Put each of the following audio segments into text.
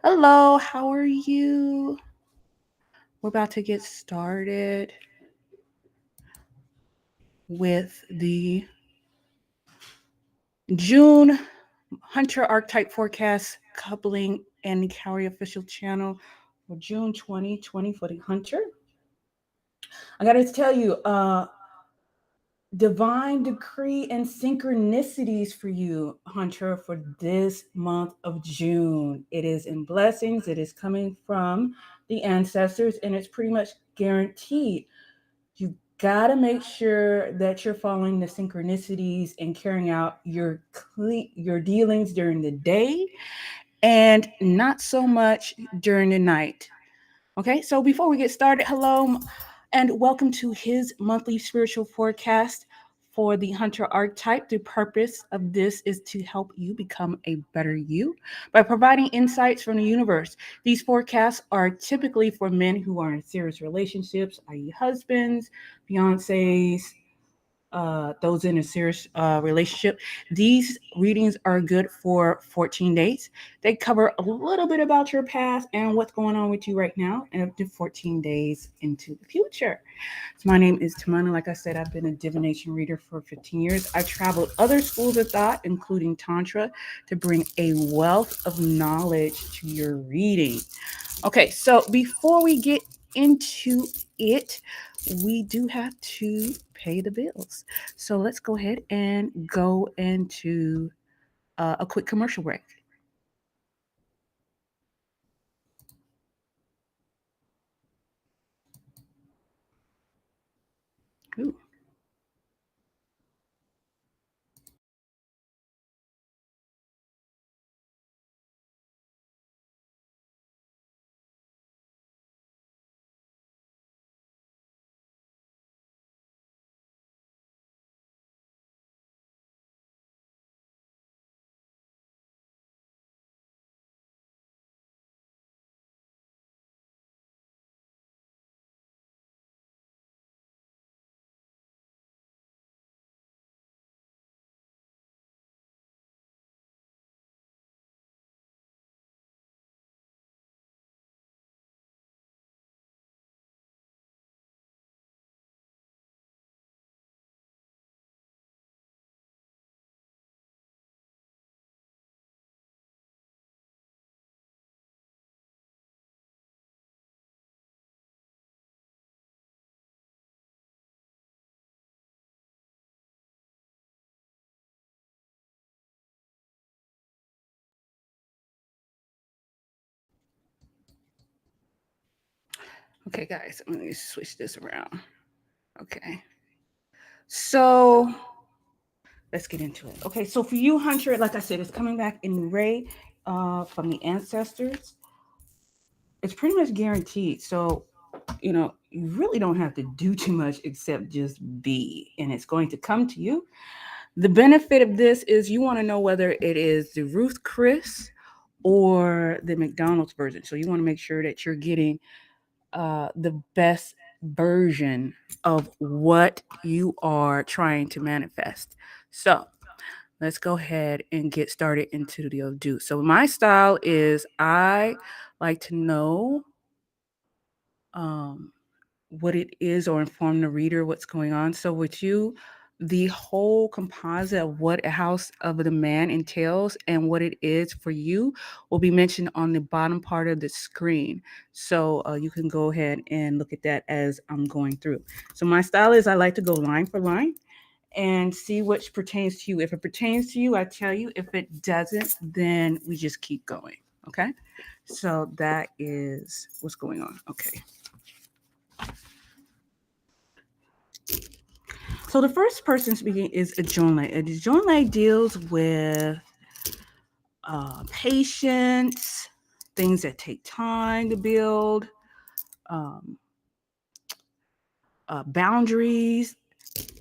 Hello, how are you? We're about to get started with the June Hunter Archetype Forecast coupling and the Cowry official channel for June 2020 for the Hunter. I got to tell you, divine decree and synchronicities for you, Hunter, for this month of June. It is in blessings, it is coming from the ancestors, and it's pretty much guaranteed. You got to make sure that you're following the synchronicities and carrying out your dealings during the day and not so much during the night. Okay, so before we get started, hello and welcome to his monthly spiritual forecast for the Hunter archetype. The purpose of this is to help you become a better you by providing insights from the universe. These forecasts are typically for men who are in serious relationships, i.e., husbands, fiancés, those in a serious relationship. These readings are good for 14 days. They cover a little bit about your past and what's going on with you right now, and up to 14 days into the future. So my name is Tamana. Like I said, I've been a divination reader for 15 years. I traveled other schools of thought, including tantra, to bring a wealth of knowledge to your reading. Okay, so before we get into it, we do have to pay the bills. So let's go ahead and go into a quick commercial break. Ooh. Okay, guys, let me switch this around. Okay. So let's get into it. Okay, so for you, Hunter, like I said, it's coming back in Ray from the ancestors. It's pretty much guaranteed. So, you really don't have to do too much except just be, and it's going to come to you. The benefit of this is you want to know whether it is the Ruth Chris or the McDonald's version. So you want to make sure that you're getting the best version of what you are trying to manifest. So let's go ahead and get started into the do. So my style is I like to know um, what it is or inform the reader what's going on. So with you, the whole composite of what a house of the man entails and what it is for you will be mentioned on the bottom part of the screen. So you can go ahead and look at that as I'm going through. So my style is I like to go line for line and see which pertains to you. If it pertains to you, I tell you. If it doesn't, then we just keep going. Okay. So that is what's going on. Okay. So the first person speaking is a Jonlei. A Jonlei deals with patience, things that take time to build, um, boundaries,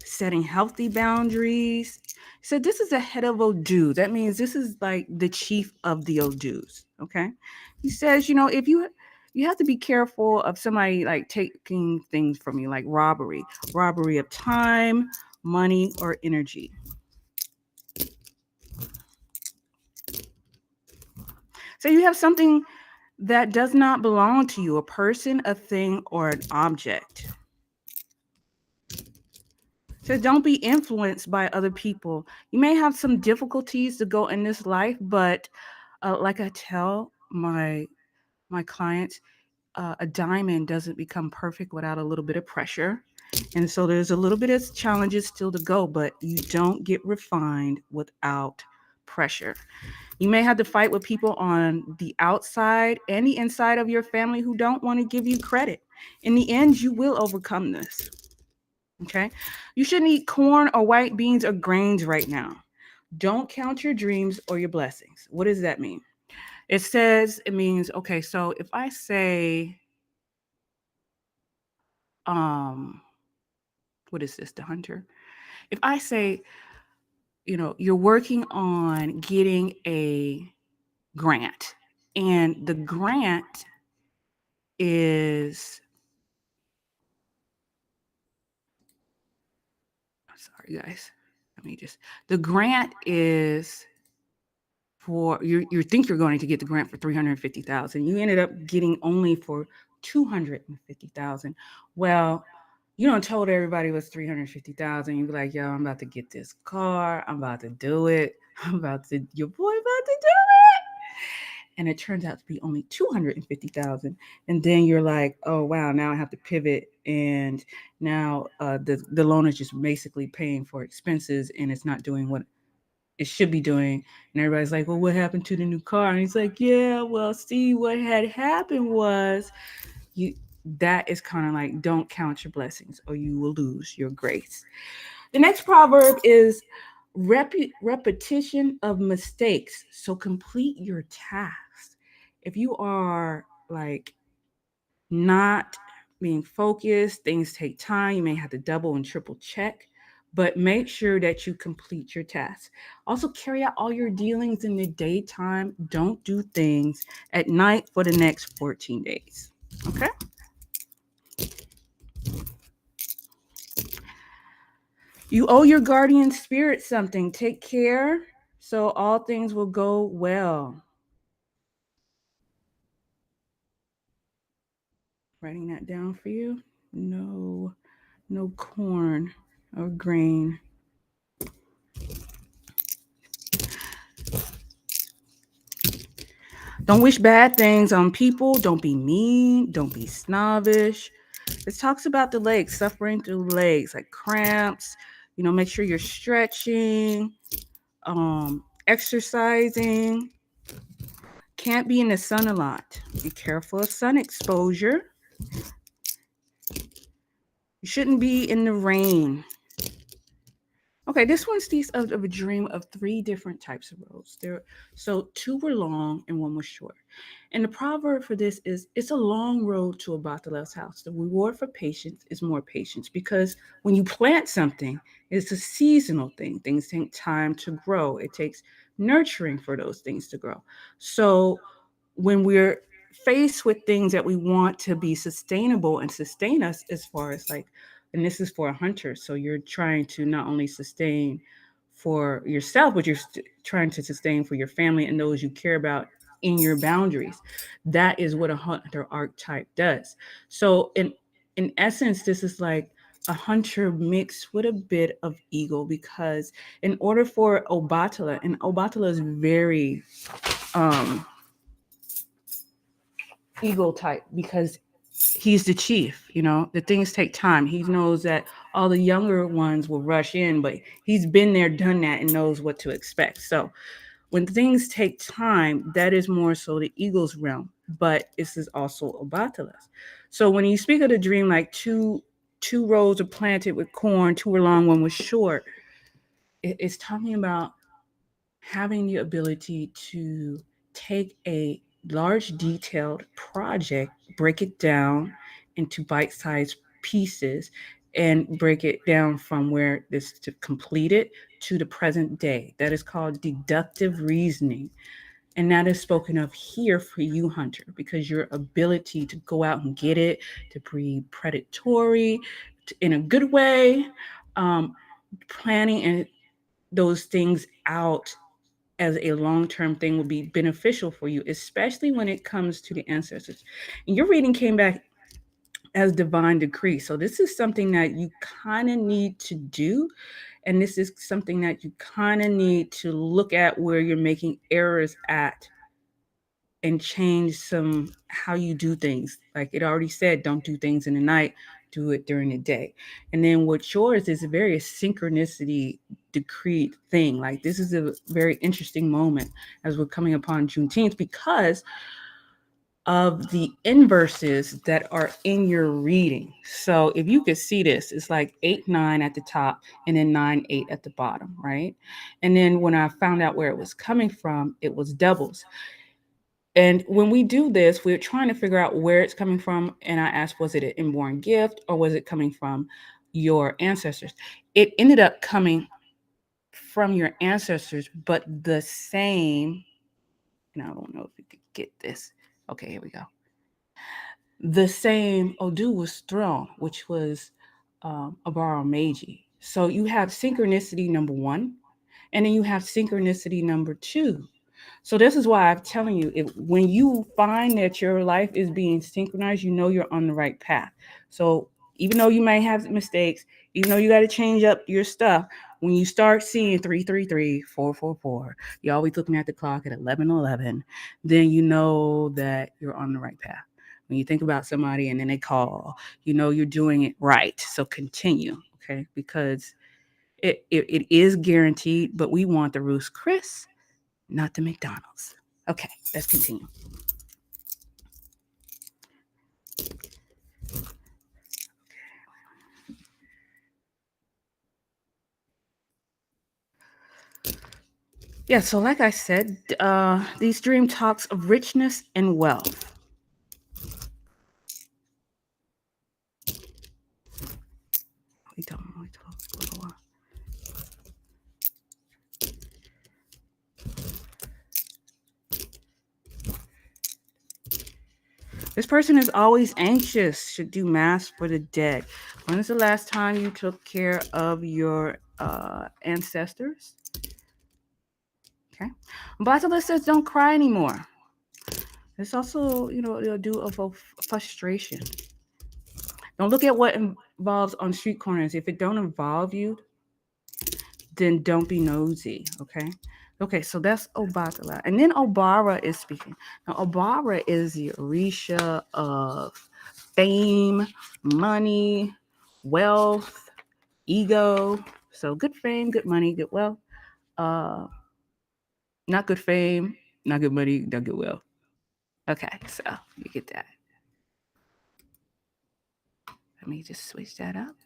setting healthy boundaries. So this is a head of Odu. That means this is like the chief of the Odus. Okay. He says, if you have to be careful of somebody like taking things from you, like robbery of time, money, or energy. So you have something that does not belong to you, a person, a thing, or an object. So don't be influenced by other people. You may have some difficulties to go in this life, but like I tell my clients, a diamond doesn't become perfect without a little bit of pressure. And so there's a little bit of challenges still to go, but you don't get refined without pressure. You may have to fight with people on the outside and the inside of your family who don't want to give you credit. In the end, you will overcome this. Okay? You shouldn't eat corn or white beans or grains right now. Don't count your dreams or your blessings. What does that mean? It means, okay, so if I say, um, what is this, the hunter? If I say, you're working on getting a grant, and the grant is, I'm sorry guys, the grant is for you think you're going to get the grant for 350,000. You ended up getting only for 250,000. Well, you don't told everybody it was 350,000. You be like, yo, I'm about to get this car. I'm about to do it. Your boy about to do it. And it turns out to be only 250,000. And then you're like, oh wow, now I have to pivot, and now the loan is just basically paying for expenses, and it's not doing what it should be doing. And everybody's like, well, what happened to the new car? And he's like, yeah, well, see, what had happened was you that is kind of like, don't count your blessings or you will lose your grace. The next proverb is repetition of mistakes. So complete your tasks. If you are like not being focused, things take time. You may have to double and triple check, but make sure that you complete your tasks. Also, carry out all your dealings in the daytime. Don't do things at night for the next 14 days. Okay? You owe your guardian spirit something. Take care so all things will go well. Writing that down for you. No, no corn or grain. Don't wish bad things on people. Don't be mean. Don't be snobbish. It talks about the legs, suffering through legs, like cramps. Make sure you're stretching, exercising. Can't be in the sun a lot. Be careful of sun exposure. You shouldn't be in the rain. Okay, this one speaks of a dream of three different types of roads. So two were long and one was short. And the proverb for this is, it's a long road to Abatala's house. The reward for patience is more patience, because when you plant something, it's a seasonal thing. Things take time to grow. It takes nurturing for those things to grow. So when we're faced with things that we want to be sustainable and sustain us, as far as like, and this is for a hunter, so you're trying to not only sustain for yourself, but you're trying to sustain for your family and those you care about in your boundaries. That is what a hunter archetype does. So in essence, this is like a hunter mixed with a bit of ego, because in order for Obatala, and Obatala is very ego type, because he's the chief. The things take time. He knows that all the younger ones will rush in, but he's been there, done that, and knows what to expect. So when things take time, that is more so the eagle's realm, but this is also Obatala's. So when you speak of the dream, like two rows are planted with corn, two were long, one was short, it's talking about having the ability to take a large detailed project, break it down into bite-sized pieces, and break it down from where this to complete it to the present day. That is called deductive reasoning. And that is spoken of here for you, Hunter, because your ability to go out and get it, to be predatory in a good way, planning and those things out as a long-term thing will be beneficial for you, especially when it comes to the ancestors. And your reading came back as divine decree. So this is something that you kind of need to do. And this is something that you kind of need to look at where you're making errors at and change some how you do things. Like it already said, don't do things in the night, do it during the day. And then what yours is a very synchronicity decreed thing. Like this is a very interesting moment as we're coming upon Juneteenth because of the inverses that are in your reading. So if you could see this, it's like 8-9 at the top and then 9-8 at the bottom, right? And then when I found out where it was coming from, it was doubles. And when we do this, we're trying to figure out where it's coming from. And I asked, was it an inborn gift or was it coming from your ancestors? It ended up coming from your ancestors, but the same, and I don't know if you could get this. Okay, here we go. The same Odu was thrown, which was Abara Meiji. So you have synchronicity number 1, and then you have synchronicity number 2. So this is why I'm telling you, when you find that your life is being synchronized, you know you're on the right path. So even though you might have mistakes, even though you got to change up your stuff, when you start seeing 333, 444, you're always looking at the clock at 11:11, then you know that you're on the right path. When you think about somebody and then they call, you know you're doing it right. So continue, okay? Because it is guaranteed, but we want the Ruth's Chris, not the McDonald's. Okay, let's continue. Yeah, so like I said, these dream talks of richness and wealth. This person is always anxious, should do mass for the dead. When is the last time you took care of your ancestors? Okay. Batala says don't cry anymore. It's also, it'll do of frustration. Don't look at what involves on street corners. If it don't involve you, then don't be nosy, okay? Okay, so that's Obatala. And then Obara is speaking. Now, Obara is the Orisha of fame, money, wealth, ego. So good fame, good money, good wealth. Not good fame, not good money, not good wealth. Okay, so you get that. Let me just switch that up.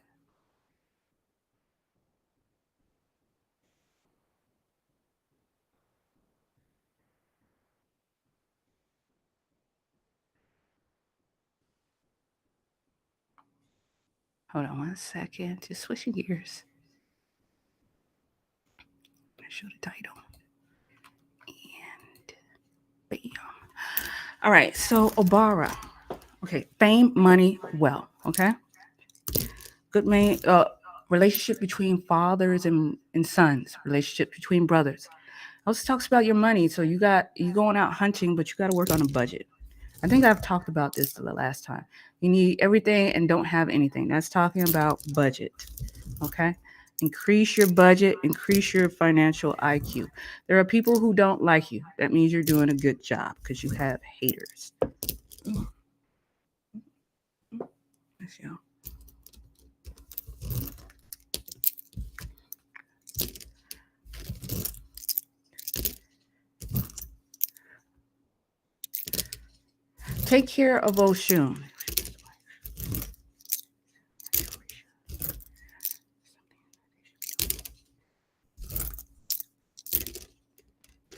Hold on 1 second. Just switching gears. Show the title. And bam. All right, so Obara. Okay, fame, money, wealth. Okay. Good man. Relationship between fathers and sons. Relationship between brothers. Also talks about your money. So you going out hunting, but you got to work on a budget. I think I've talked about this the last time. You need everything and don't have anything. That's talking about budget. Okay. Increase your budget, increase your financial IQ. There are people who don't like you. That means you're doing a good job because you have haters. Let's see. Take care of Oshun.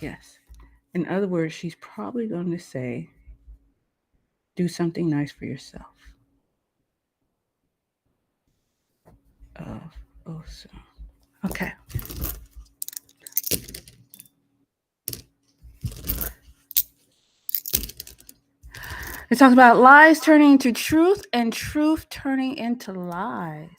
Yes. In other words, she's probably going to say, do something nice for yourself. Oshun. Okay. It talks about lies turning into truth and truth turning into lies.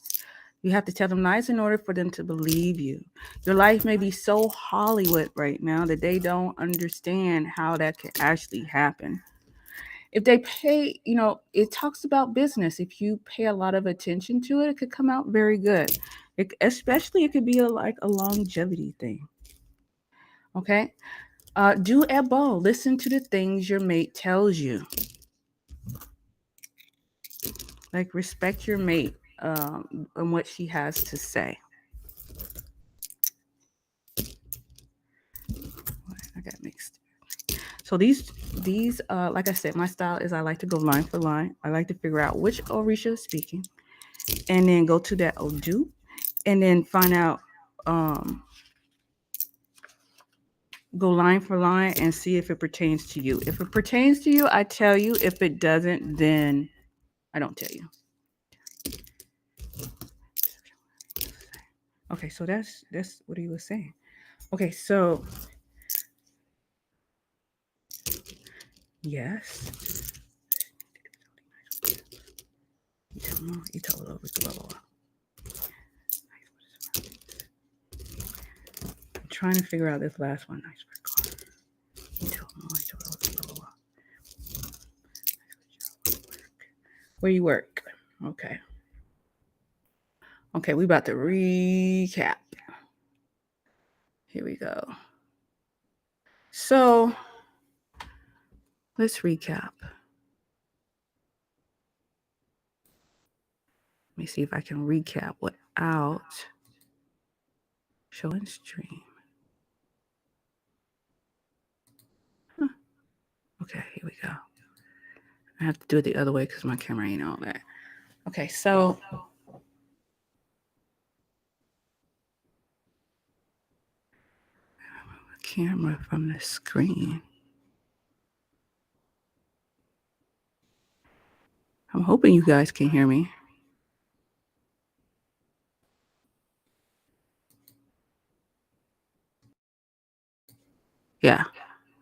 You have to tell them lies in order for them to believe you. Your life may be so Hollywood right now that they don't understand how that can actually happen. If they pay, it talks about business. If you pay a lot of attention to it, it could come out very good. Especially, it could be like a longevity thing. Okay. Do a bow. Listen to the things your mate tells you. Like, respect your mate and what she has to say. I got mixed. So these, like I said, my style is I like to go line for line. I like to figure out which Orisha is speaking, and then go to that Odu, and then find out, go line for line and see if it pertains to you. If it pertains to you, I tell you. If it doesn't, then I don't tell you. Okay, so that's what he was saying. Okay, so yes. You tell blah, blah, blah. I'm trying to figure out this last one. Where you work. Okay. Okay, we about to recap. Here we go. So let's recap. Let me see if I can recap without showing stream. Huh. Okay, here we go. I have to do it the other way because my camera ain't all that. Okay, so camera from the screen. I'm hoping you guys can hear me. Yeah,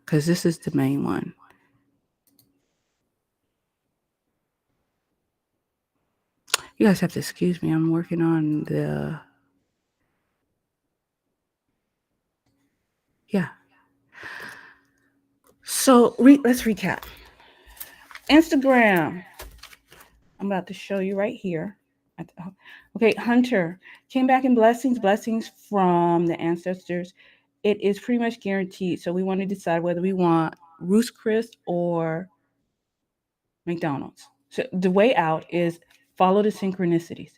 because this is the main one. You guys have to excuse me. I'm working on the... Yeah. So let's recap. Instagram. I'm about to show you right here. Okay, Hunter came back in blessings from the ancestors. It is pretty much guaranteed. So we want to decide whether we want Ruth's Chris or McDonald's. So the way out is follow the synchronicities.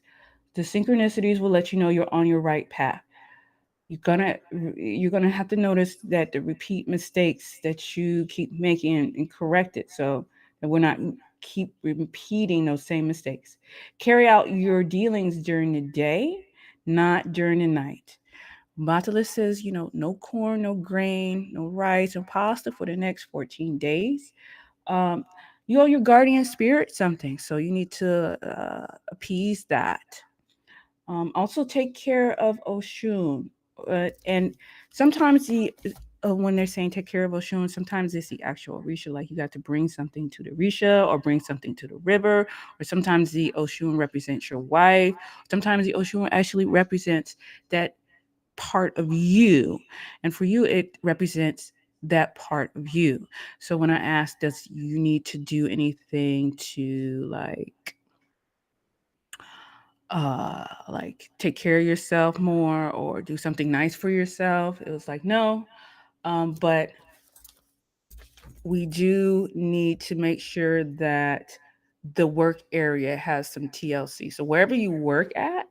The synchronicities will let you know you're on your right path. You're gonna have to notice that the repeat mistakes that you keep making and correct it so that we're not keep repeating those same mistakes. Carry out your dealings during the day, not during the night. Batala says, no corn, no grain, no rice, no pasta for the next 14 days. You owe your guardian spirit something, so you need to appease that. Also take care of Oshun. And sometimes when they're saying take care of Oshun, sometimes it's the actual Orisha, like you got to bring something to the Orisha or bring something to the river, or sometimes the Oshun represents your wife. Sometimes the Oshun actually represents that part of you. And for you, it represents that part of you. So when I ask, does you need to do anything to like take care of yourself more or do something nice for yourself, it was like no, but we do need to make sure that the work area has some TLC. So wherever you work at,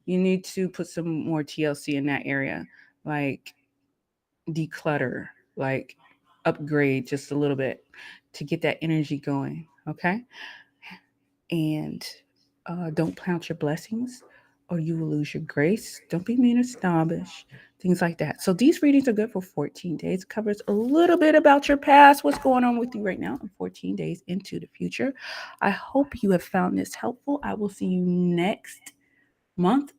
you need to put some more TLC in that area, like declutter, like upgrade just a little bit to get that energy going. Okay. And don't count your blessings or you will lose your grace. Don't be mean or snobbish, things like that. So these readings are good for 14 days. It covers a little bit about your past, what's going on with you right now, and 14 days into the future. I hope you have found this helpful. I will see you next month.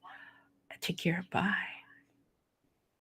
Take care. Bye.